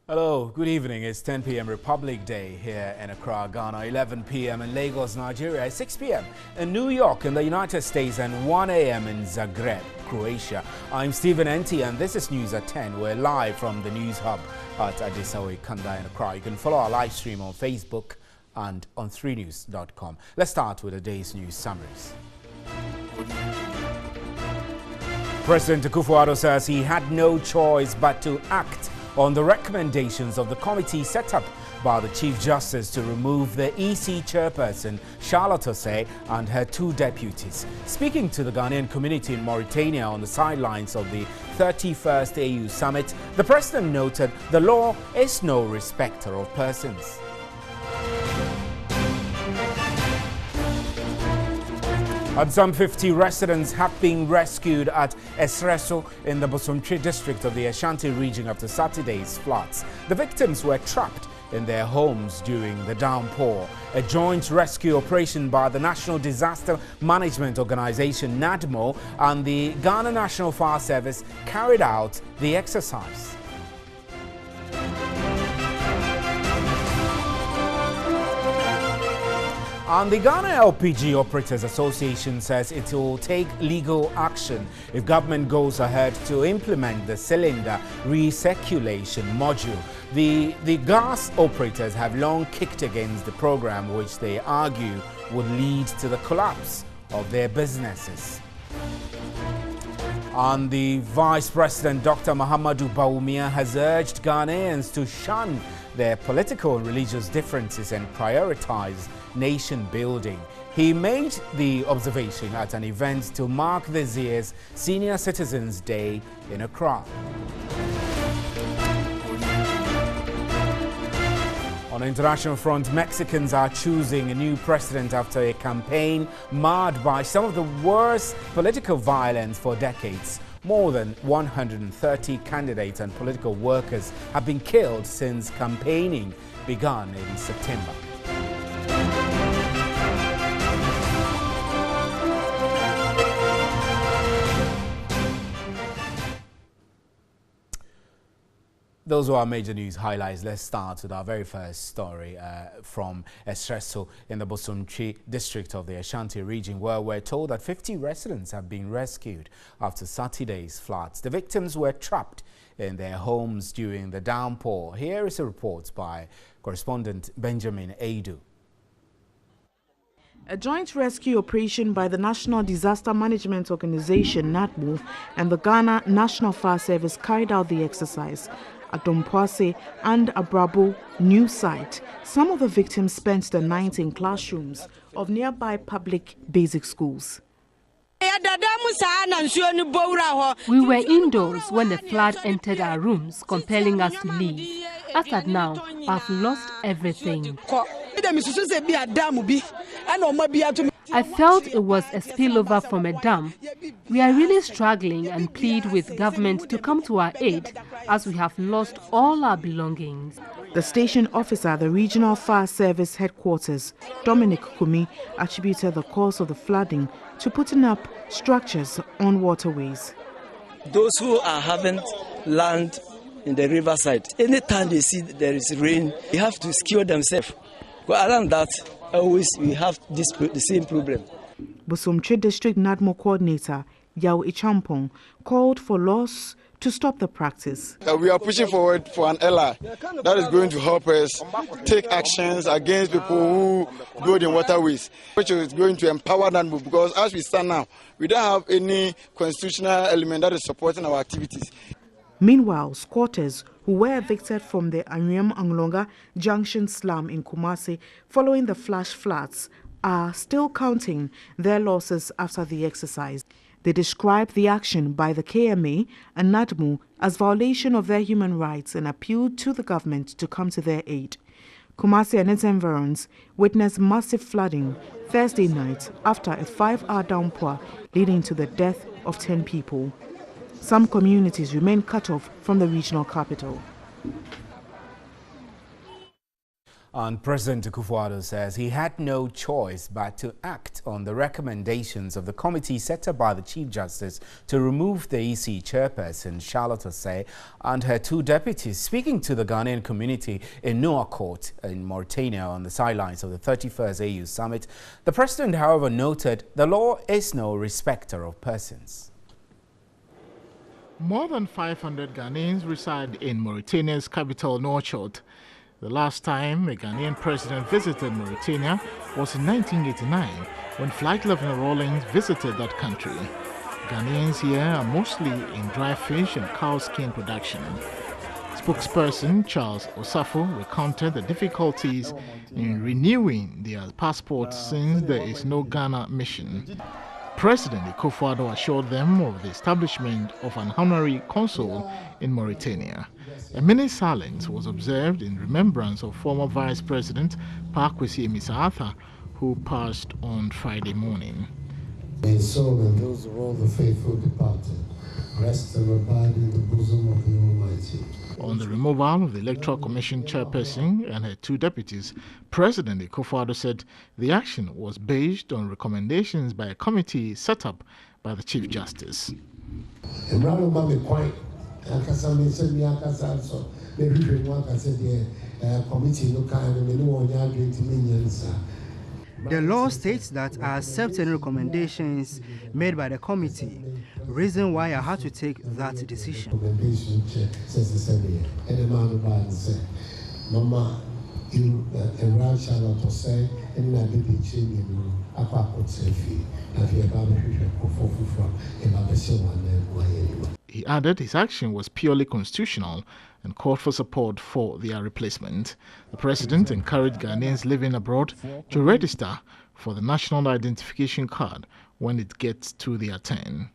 Hello, good evening. It's 10 p.m. Republic Day here in Accra, Ghana, 11 p.m. in Lagos, Nigeria, 6 p.m. in New York in the United States, and 1 a.m. in Zagreb, Croatia. I'm Stephen Enti, and this is News at 10. We're live from the News Hub at Adisawe, Kanda in Accra. You can follow our live stream on Facebook and on 3news.com. Let's start with the day's news summaries. President Akufo-Addo says he had no choice but to act on the recommendations of the committee set up by the Chief Justice to remove the EC chairperson, Charlotte Osei, and her two deputies. Speaking to the Ghanaian community in Mauritania on the sidelines of the 31st AU Summit, the President noted the law is no respecter of persons. And some 50 residents have been rescued at Esreso in the Bosomtwe district of the Ashanti region after Saturday's floods. The victims were trapped in their homes during the downpour. A joint rescue operation by the National Disaster Management Organization, NADMO, and the Ghana National Fire Service carried out the exercise. And the Ghana LPG Operators Association says it will take legal action if government goes ahead to implement the cylinder recirculation module. The gas operators have long kicked against the program, which they argue would lead to the collapse of their businesses. And the Vice President, Dr. Mahamadou Bawumia, has urged Ghanaians to shun their political and religious differences and prioritize nation building. He made the observation at an event to mark this year's Senior Citizens Day in Accra. On the international front, Mexicans are choosing a new president after a campaign marred by some of the worst political violence for decades. More than 130 candidates and political workers have been killed since campaigning began in September. Those are our major news highlights. Let's start with our very first story from Esreso in the Bosomtwe district of the Ashanti region, where we're told that 50 residents have been rescued after Saturday's floods. The victims were trapped in their homes during the downpour. Here is a report by correspondent Benjamin Aidu. A joint rescue operation by the National Disaster Management Organization, NADMO, and the Ghana National Fire Service carried out the exercise. At Dompoase and Abrabo NEWSAT10, some of the victims spent the night in classrooms of nearby public basic schools. We were indoors when the flood entered our rooms, compelling us to leave. As at now, I've lost everything. I felt it was a spillover from a dam. We are really struggling and plead with government to come to our aid as we have lost all our belongings. The station officer at the Regional Fire Service headquarters, Dominic Kumi, attributed the cause of the flooding to putting up structures on waterways. Those who are having land in the riverside, anytime they see there is rain, they have to secure themselves. But other than that, always we have the same problem. Bosomtwe District NADMO Coordinator Yao Ichampong called for laws to stop the practice. We are pushing forward for an ally that is going to help us take actions against people who build in waterways, which is going to empower NADMO, because as we stand now, we don't have any constitutional element that is supporting our activities. Meanwhile, squatters who were evicted from the Anyam Anglonga Junction slum in Kumasi following the flash floods are still counting their losses after the exercise. They described the action by the KMA and NADMO as violation of their human rights and appealed to the government to come to their aid. Kumasi and its environs witnessed massive flooding Thursday night after a 5-hour downpour leading to the death of 10 people. Some communities remain cut off from the regional capital. And President Akufo-Addo says he had no choice but to act on the recommendations of the committee set up by the Chief Justice to remove the EC chairperson, Charlotte Osei, and her two deputies. Speaking to the Ghanaian community in Nouakchott in Mauritania on the sidelines of the 31st AU Summit, the president, however, noted the law is no respecter of persons. More than 500 Ghanaians reside in Mauritania's capital, Nouakchott. The last time a Ghanaian president visited Mauritania was in 1989 when Flight Lieutenant Rawlings visited that country. Ghanaians here are mostly in dry fish and cow skin production. Spokesperson Charles Osafo recounted the difficulties in renewing their passports since there is no Ghana mission. President Akufo-Addo assured them of the establishment of an honorary consul in Mauritania. A minute silence was observed in remembrance of former Vice President Kwesi Arthur, who passed on Friday morning. And so, and those of all the faithful departed, rest and abide in the bosom of the Almighty. On the removal of the Electoral Commission chairperson and her two deputies, President Akufo-Addo said the action was based on recommendations by a committee set up by the Chief Justice. The law states that I accept any recommendations made by the committee, reason why I had to take that decision. He added his action was purely constitutional and called for support for their replacement. The president encouraged Ghanaians living abroad to register for the National Identification Card when it gets to their turn.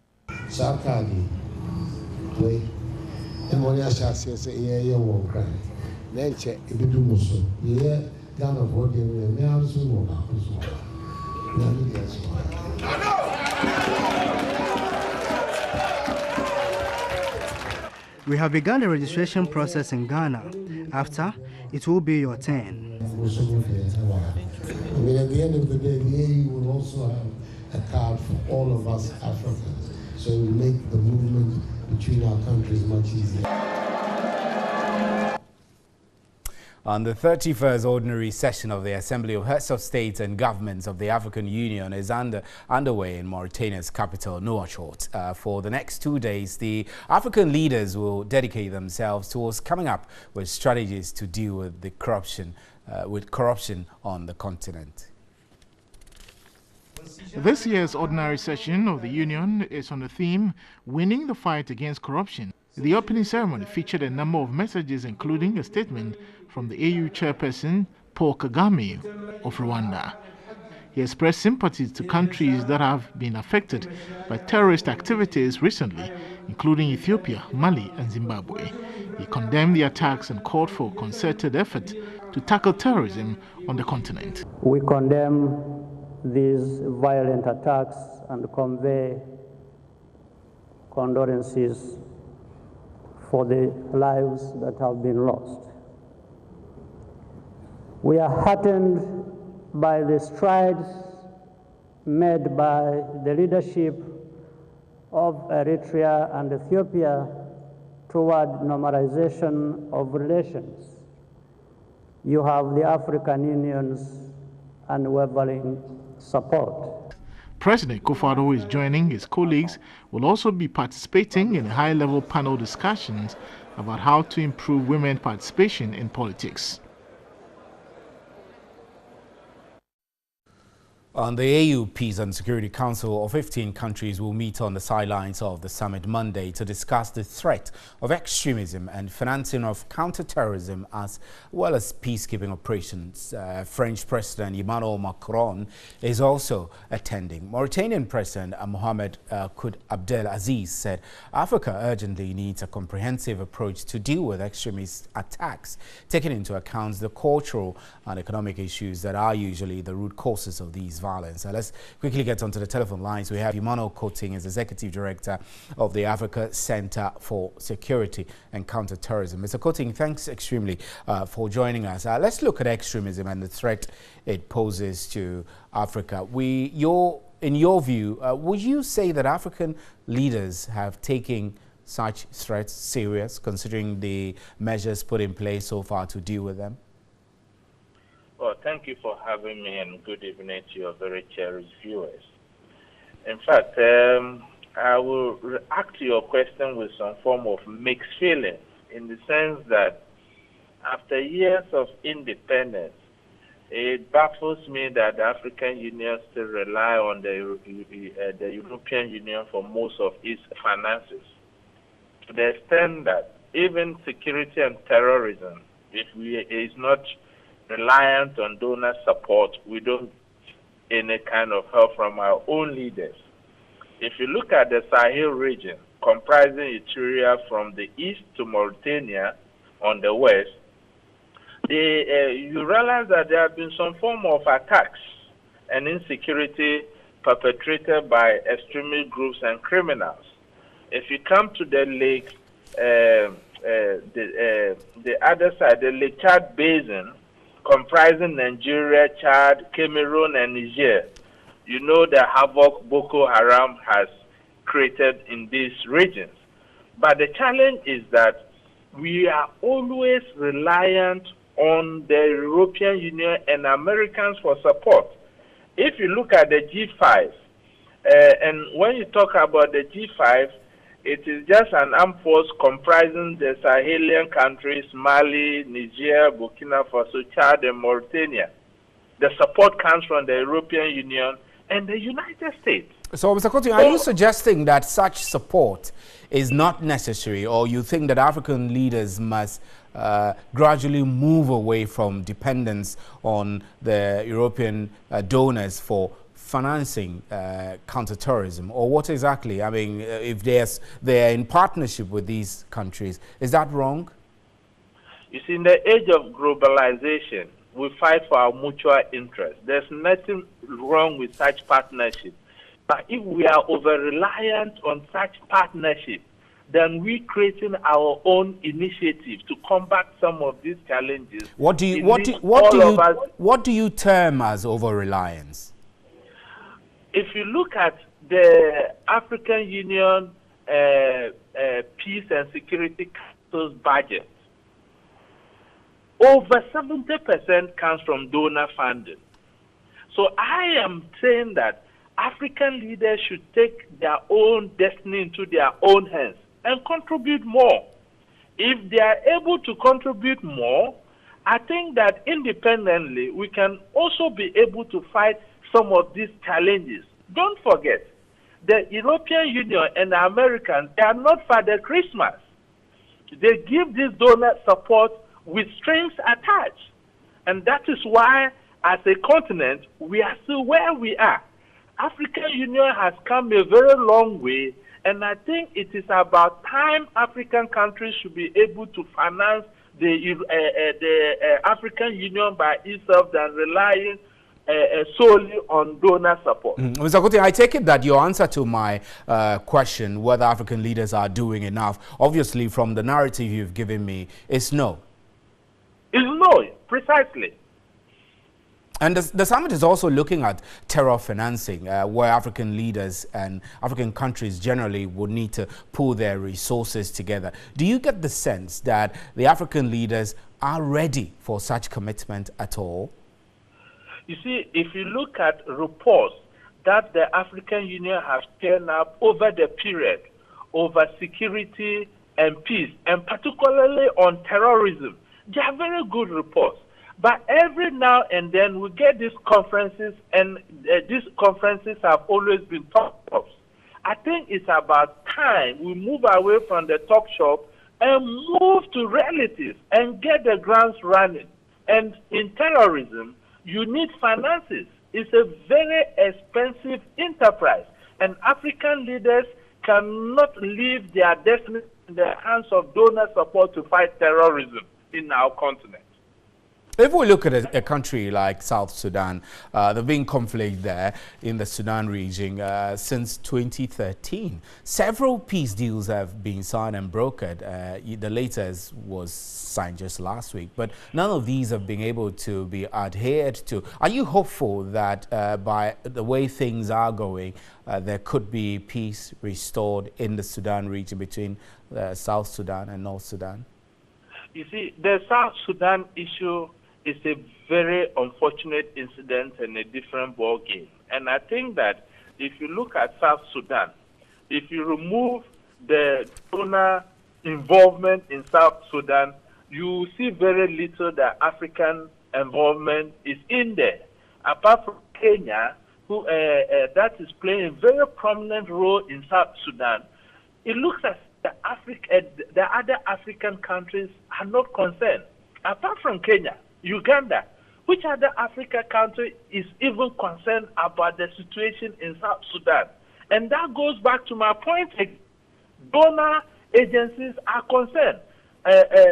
We have begun the registration process in Ghana. After, it will be your turn. I mean, at the end of the day, the AU will also have a card for all of us Africans. So it will make the movement between our countries much easier. On the 31st ordinary session of the Assembly of Heads of States and Governments of the African Union is underway in Mauritania's capital, Nouakchott. For the next 2 days, the African leaders will dedicate themselves towards coming up with strategies to deal with the corruption on the continent. This year's ordinary session of the Union is on the theme, Winning the Fight Against Corruption. The opening ceremony featured a number of messages, including a statement from the AU chairperson, Paul Kagame of Rwanda. He expressed sympathy to countries that have been affected by terrorist activities recently, including Ethiopia, Mali, and Zimbabwe. He condemned the attacks and called for a concerted effort to tackle terrorism on the continent. We condemn these violent attacks and convey condolences for the lives that have been lost. We are heartened by the strides made by the leadership of Eritrea and Ethiopia toward normalization of relations. You have the African Union's unwavering support. President Akufo-Addo is joining his colleagues, will also be participating in high-level panel discussions about how to improve women participation in politics. On the AU Peace and Security Council of 15 countries will meet on the sidelines of the summit Monday to discuss the threat of extremism and financing of counter-terrorism as well as peacekeeping operations. French President Emmanuel Macron is also attending. Mauritanian President Mohamed Ould Abdel Aziz said Africa urgently needs a comprehensive approach to deal with extremist attacks, taking into account the cultural and economic issues that are usually the root causes of these violence. violence. Let's quickly get onto the telephone lines. We have Emmanuel Coating, is Executive Director of the Africa Center for Security and Counterterrorism. Mr. Coating, thanks extremely for joining us. Let's look at extremism and the threat it poses to Africa. In your view, would you say that African leaders have taken such threats serious, considering the measures put in place so far to deal with them? Well, thank you for having me, and good evening to your very cherished viewers. In fact, I will react to your question with some form of mixed feelings, in the sense that after years of independence, it baffles me that the African Union still rely on the European Union for most of its finances. To the extent that even security and terrorism, if is not reliant on donor support, we don't get any kind of help from our own leaders. If you look at the Sahel region, comprising Eritrea from the east to Mauritania on the west, you realize that there have been some form of attacks and insecurity perpetrated by extremist groups and criminals. If you come to the lake, the other side, the Lake Chad Basin, comprising Nigeria, Chad, Cameroon, and Niger, you know the havoc Boko Haram has created in these regions. But the challenge is that we are always reliant on the European Union and Americans for support. If you look at the G5, and when you talk about the G5, it is just an armed force comprising the Sahelian countries, Mali, Niger, Burkina Faso, Chad, and Mauritania. The support comes from the European Union and the United States. So, Mr. Coating, are you suggesting that such support is not necessary, or you think that African leaders must gradually move away from dependence on the European donors for financing counterterrorism, or what exactly? I mean, if they're in partnership with these countries, is that wrong? You see, in the age of globalization, we fight for our mutual interest. There's nothing wrong with such partnership. But if we are over-reliant on such partnership, then we're creating our own initiative to combat some of these challenges. What do you term as over-reliance? If you look at the African Union Peace and Security Council's budget, over 70% comes from donor funding. So I am saying that African leaders should take their own destiny into their own hands and contribute more. If they are able to contribute more, I think that independently we can also be able to fight some of these challenges. Don't forget, the European Union and the Americans, they are not Father Christmas. They give this donor support with strings attached. And that is why, as a continent, we are still where we are. African Union has come a very long way, and I think it is about time African countries should be able to finance the African Union by itself than relying solely on donor support. Mr. Coating, I take it that your answer to my question, whether African leaders are doing enough, obviously from the narrative you've given me, is no. Is no, precisely. And the summit is also looking at terror financing, where African leaders and African countries generally would need to pool their resources together. Do you get the sense that the African leaders are ready for such commitment at all? You see, if you look at reports that the African Union has turned up over the period over security and peace, and particularly on terrorism, they are very good reports. But every now and then we get these conferences, and these conferences have always been talk shops. I think it's about time we move away from the talk shop and move to realities and get the grounds running. And in terrorism, you need finances. It's a very expensive enterprise, and African leaders cannot leave their destiny in the hands of donor support to fight terrorism in our continent. If we look at a country like South Sudan, there's been conflict there in the Sudan region since 2013. Several peace deals have been signed and brokered. The latest was signed just last week, but none of these have been able to be adhered to. Are you hopeful that by the way things are going, there could be peace restored in the Sudan region between South Sudan and North Sudan? You see, the South Sudan issue is a very unfortunate incident and a different ball game. And I think that if you look at South Sudan, if you remove the donor involvement in South Sudan, you see very little that African involvement is in there. Apart from Kenya, who that is playing a very prominent role in South Sudan, it looks as the other African countries are not concerned. Apart from Kenya, Uganda, which other African country is even concerned about the situation in South Sudan? And that goes back to my point. Donor agencies are concerned,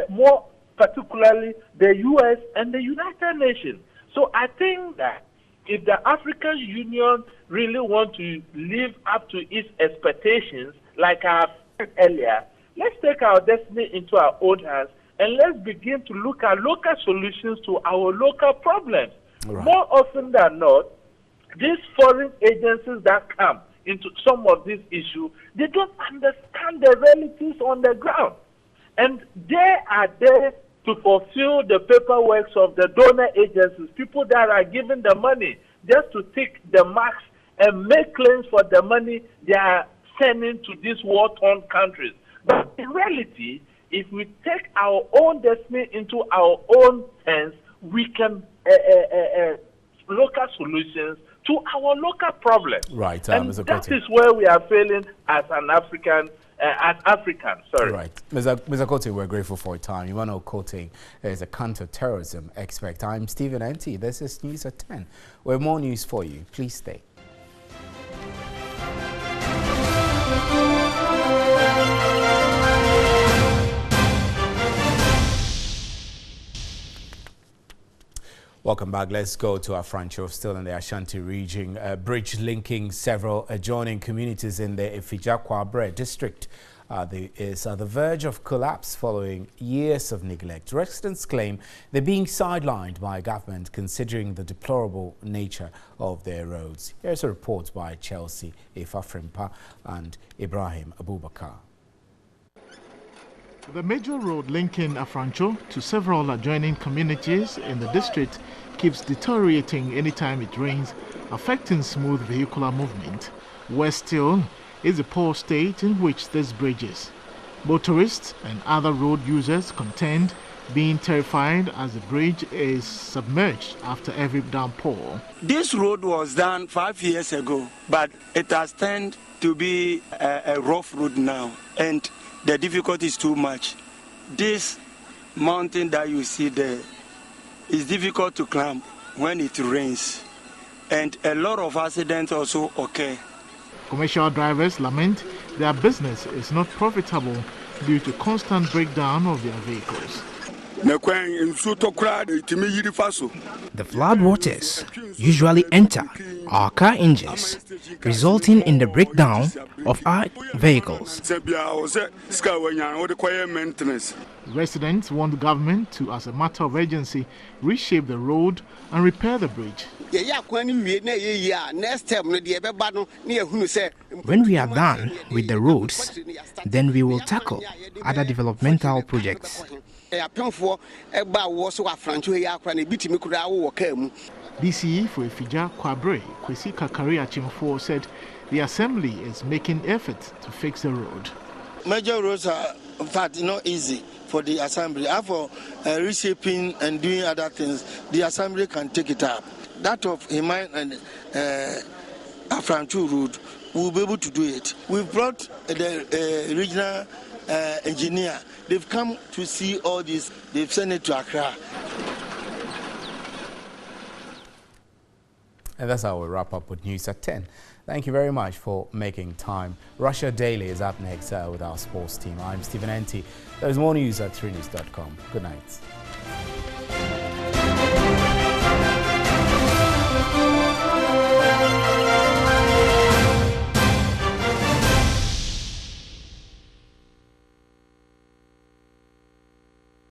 more particularly the U.S. and the United Nations. So I think that if the African Union really want to live up to its expectations, like I said earlier, let's take our destiny into our own hands and let's begin to look at local solutions to our local problems. Right. More often than not, these foreign agencies that come into some of these issues, they don't understand the realities on the ground. And they are there to fulfill the paperwork of the donor agencies, people that are given the money just to tick the marks and make claims for the money they are sending to these war-torn countries. But in reality, if we take our own destiny into our own hands, we can local solutions to our local problems. Right, and that is where we are failing as an African. Sorry. Right. Mr. Kote, we're grateful for your time. Emmanuel Kote is a counter-terrorism expert. I'm Stephen N.T. This is News at 10. We have more news for you. Please stay. Welcome back. Let's go to our front show. Still in the Ashanti region, a bridge linking several adjoining communities in the Ifija-Kwabre district is at the verge of collapse following years of neglect. Residents claim they're being sidelined by government considering the deplorable nature of their roads. Here's a report by Chelsea Ifafrimpa and Ibrahim Abubakar. The major road linking Afrancho to several adjoining communities in the district keeps deteriorating anytime it rains, affecting smooth vehicular movement. Worse still is the poor state in which this bridge is. Motorists and other road users contend being terrified as the bridge is submerged after every downpour. This road was done 5 years ago, but it has turned to be a rough road now, and the difficulty is too much. This mountain that you see there is difficult to climb when it rains, and a lot of accidents also occur. Commercial drivers lament their business is not profitable due to constant breakdown of their vehicles. The flood waters usually enter our car engines, resulting in the breakdown of our vehicles. Residents want the government to, as a matter of urgency, reshape the road and repair the bridge. When we are done with the roads, then we will tackle other developmental projects. DCE for Ifija-Kwabre, Kwesi Kakari Achimfo, said the assembly is making efforts to fix the road. Major roads are, in fact, not easy for the assembly. For reshaping and doing other things, the assembly can take it up. That of Himan and Afranchu road, we'll be able to do it. We've brought the regional engineer. They've come to see all this. They've sent it to Accra. And that's how we wrap up with News at 10. Thank you very much for making time. Russia Daily is up next with our sports team. I'm Stephen N.T. There's more news at 3news.com. Good night.